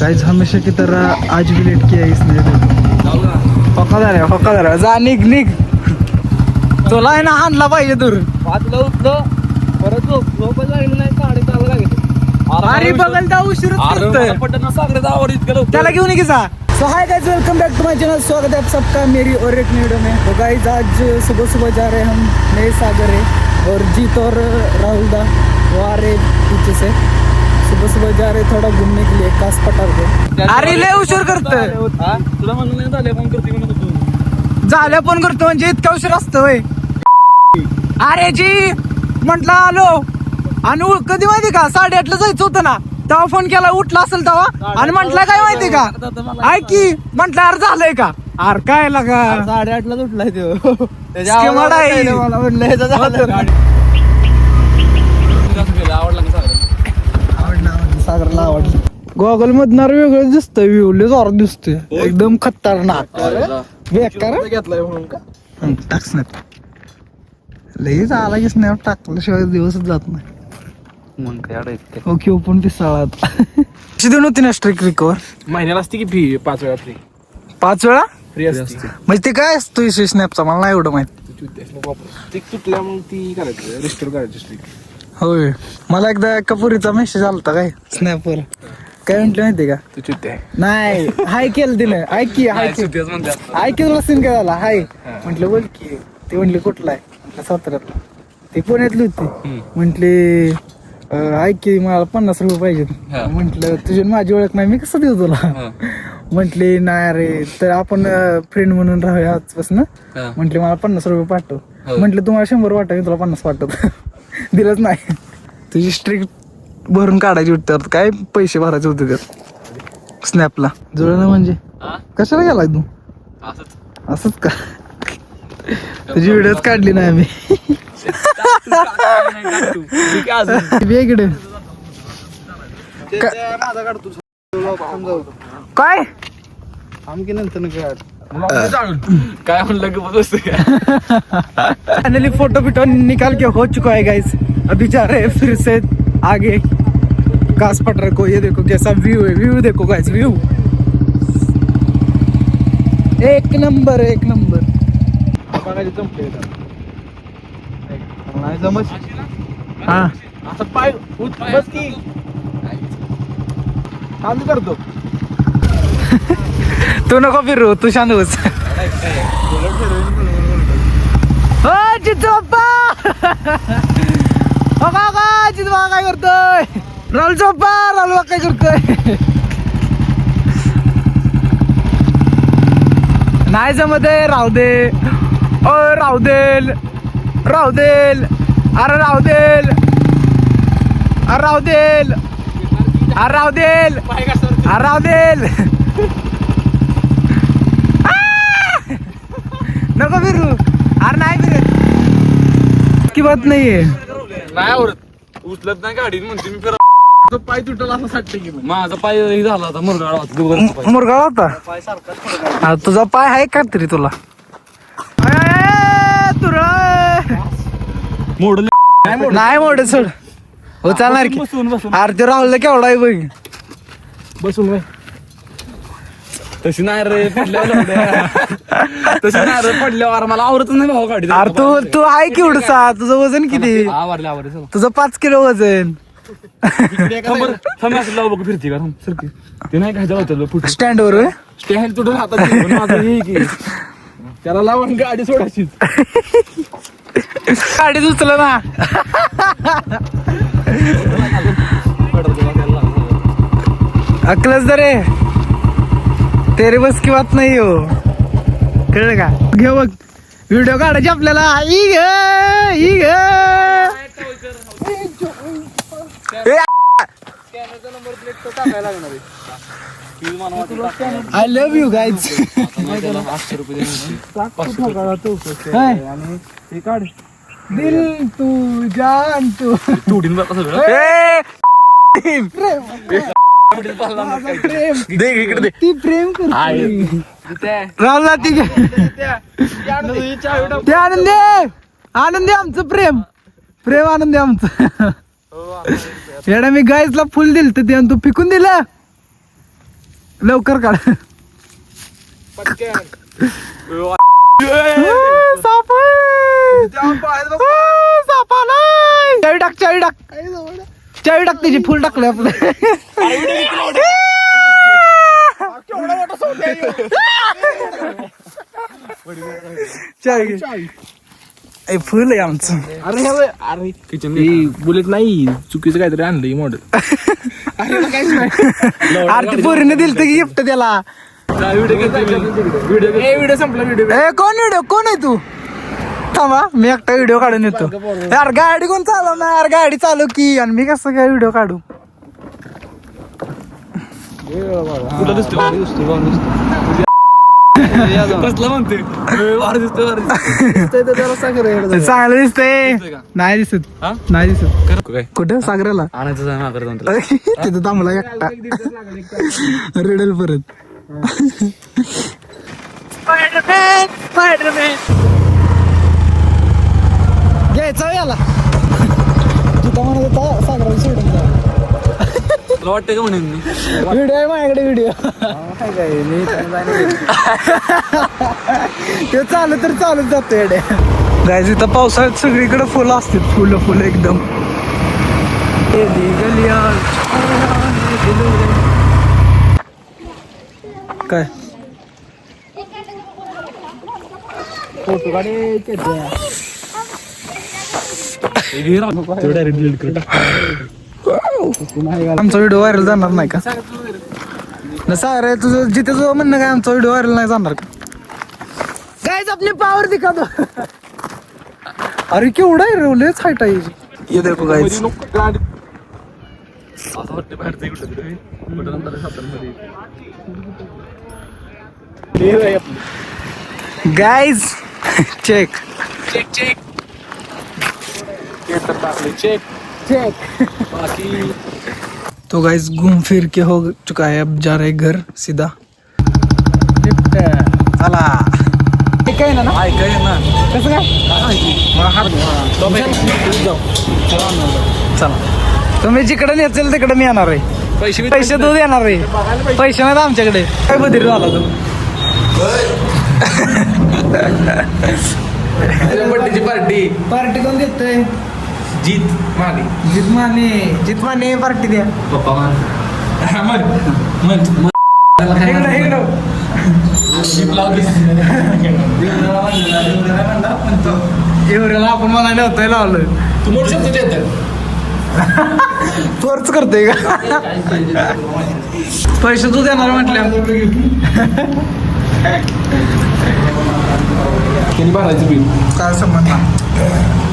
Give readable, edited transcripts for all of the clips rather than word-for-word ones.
Guys हमेशा की तरह आज भी लेट किया इसने. होका जा निघ तुला आहे ना आणला पाहिजे दूर. पाचला उठलो परत झोपच लागली नाही 4:30 लागेल. अरे बघल तर उशीर पटना सागरे आवडीत गेलो त्याला घेऊन ये जा. So hi guys, welcome back to my channel. स्वागत है आप सबका मेरी और एक वीडियो में. तो गाइस आज सुबह जा रहे हम नए सागर है और जीत और राहुल दा वो आ रहे पीछे से. सुबह जा रहे थोड़ा घूमने के लिए कास पटार को. अरे ले उशीर करतोय तुला म्हणलं नाही झाले फोन करते म्हणत होतो. झाल्या पण करतो म्हणजे इतका उशीर असतोय. अरे जी म्हटलं आलो आणि कधी माहिती का 8:30ला जायचं होतं ना तेव्हा फोन केला उठला असेल तेव्हा आणि म्हटलं काय माहिती का ऐक की म्हटलं यार झालंय का अरे काय लागा 8:30ला उठलाय तो. मला म्हटलं ह्याचं झालं. सागरला आवडलं. गॉगल मधणार वेगळं दिसतंय, व्ह्यू जोर दिसतोय एकदम खतरनाक. बेकार घेतलाय म्हणून का टाक स्नॅप लगेच आला की स्नॅप टाकल्याशिवाय दिवसच जात नाही. मग काय अडायचं ओके ओपन पिसाळात. कशी देऊन होती ना स्ट्रिक रिकवर महिन्याला असते की फी 5 वेळा फ्री. 5 वेळा फ्री असते. म्हणजे ते काय असतो स्नॅपचा मला नाही एवढं माहित. ती तुटल्या मग ती करायची रिस्टोर करायची स्ट्रिक. होय मला एकदा कपुरीचा मेसेज आलता काय स्नॅपवर. काय म्हटलं माहिती का तू चुत्ते आहे. नाही हाय केलं तिनं. ऐक की हाय ऐक तुला सीन काय झाला हाय म्हटलं बोल की. ते म्हटले कुठला आहे म्हटलं 17 ते पुण्यातली होती. म्हटले ऐक की मला 50 रुपये पाहिजेत. म्हटलं तुझी माझी ओळख नाही मी कसं देऊ तुला. म्हटले नाही अरे तर आपण फ्रेंड म्हणून राहूया आजपासून. म्हटले मला 50 रुपये पाठव. म्हटलं तुम्हाला 100 वाटत मी तुला 50 पाठवतो. दिलंच नाही. तुझी स्ट्रिक भरून काढायची होती काय पैसे भरायचे होते त्यात स्नॅपला जुळलं म्हणजे. कशाला गेलाय तू असंच का तुझी व्हिडिओच काढली नाही आम्ही. इकडे काय आमकी नंतर काय म्हणलं की बस फाइनली फोटो बिटो निकाल के हो चुका है गाइस. अभी जा रहे हैं फिर से आगे कास पठार को. ये देखो कैसा व्यू है. व्यू देखो गाइस व्यू एक नंबर एक नंबर. हा असं पाय बस की चालू करतो. तू नको फिरू तू शांत बस. जितबा काय करतोय राहुल चोप्पा. राहुल काय करतोय नाही जमत आहे. राहू दे ओ राहू देल राहू देल अरे राहू देल अरे राहू देल अरे राहू देल अरे राहू देल. नको फिरू अरे नाही फिरत की बात नाहीये. नाही आवडत उचलत नाही गाडी म्हणते मी फिर पाय तुटला असं साठते की माझा पाय झाला होता मुरगाळ होता. हा तुझा पाय आहे का तरी तुला मोडलं नाही मोडे सोड हो चालणार की. अरे ते राहुल केवढा आहे बघ बसून तशी नाही रे पडल्यावर तशी नाही रे पडल्यावर मला आवडतच नाही भाऊ गाडी. अरे तू आहे केवढसा तुझं वजन किती. आवडले तुझं 5 किलो वजन. फिरते का सरकी ते नाही काय होतं स्टँड वर स्टँड तुटून हातात की त्याला लावून गाडी सोडायची. गाडीच उचल ना. अकलच दरे तेरे बस की बात नाही हो कळलं का. घे बघ व्हिडिओ काढायचे आपल्याला. I love you guys. दिल तू जान तू तुडीन देख इकडे ती प्रेम करते राहुलला ती ते आनंदी आमचं प्रेम आनंदी आमचं. येडा मी गाईजला फुल दिल तर तू फिकून दिलं. लवकर काढ. साप साप आलाय. चावी टाक चावी टाक चावी टाक त्याची फुल टाकलं आपलं. चावी फुल आहे आमचं. अरे अरे किचन बुलेट नाही चुकीचं काहीतरी आणलं मॉडेल. अरे ते पोरीने दिलं की गिफ्ट त्याला. व्हिडिओ संपला. कोण आहे तू? थांबा मी एकटा व्हिडिओ काढून येतो. यार गाडी कोण चालव ना यार. गाडी चालव की. आणि मी कसं काय व्हिडिओ काढू. कुठं दिसतो कसला म्हणते चांगलं दिसतंय. नाही दिसत नाही दिसत. काय कुठं सागराला आणायचं माघार जाऊन तिथं थांबला एकटा रेडल परत. घ्यायचा याला. तिथं म्हणत होता सागराला सोडून जा. तुला वाटतं का म्हणेन मी व्हिडिओ आहे माझ्याकडे व्हिडिओ. ते चालू तर चालूच जातो येड्या. गायज इथं पावसाळ्यात सगळीकडे फुलं असतात. फुलं एकदम. काय फोटो काढायचे आमचा व्हिडिओ व्हायरल जाणार नाही का? सारे तुझं जिथे तुझं म्हणणं काय आमचा व्हिडिओ व्हायरल नाही जाणार का? गाइस अपनी पावर दिखा दो. अरे केवढा आहे रे. लयच हाईट आहे. ये देखो गाइस. असं वाटतं बाहेरचं गाइस चेक बाकी तो गाइस घूम फिर के हो चुका है. अब जा रहे घर सीधा. चला काय ना ऐकाय ना कसं काय. चला तुम्ही जिकडे नेचेल तिकडे मी येणार आहे. पैसे तू देणार आहे. पैसे नाही आमच्याकडे. काय बदल झाला तू. पार्टी पार्टी कोण देतोय. जीत जितमाने पार्टी द्या. पप्पा एवढ्याला आपण मला नव्हतं लावलं. तू मोठू शकतो तोच करतोय का. पैसे तू देणार म्हटल्या. किती भरायचं बिल काय संबंध.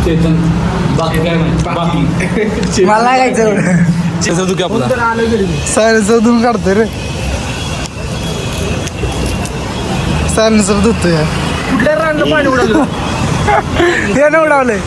चेतन बाकी काय बाकी मला लागायचं एवढं. तू आपला सायलेन्सर धुवून काढतोय रे. सायलेन्सर धुतोय. कुठल्या रांगलं पाणी उडालं हे उडवलंय.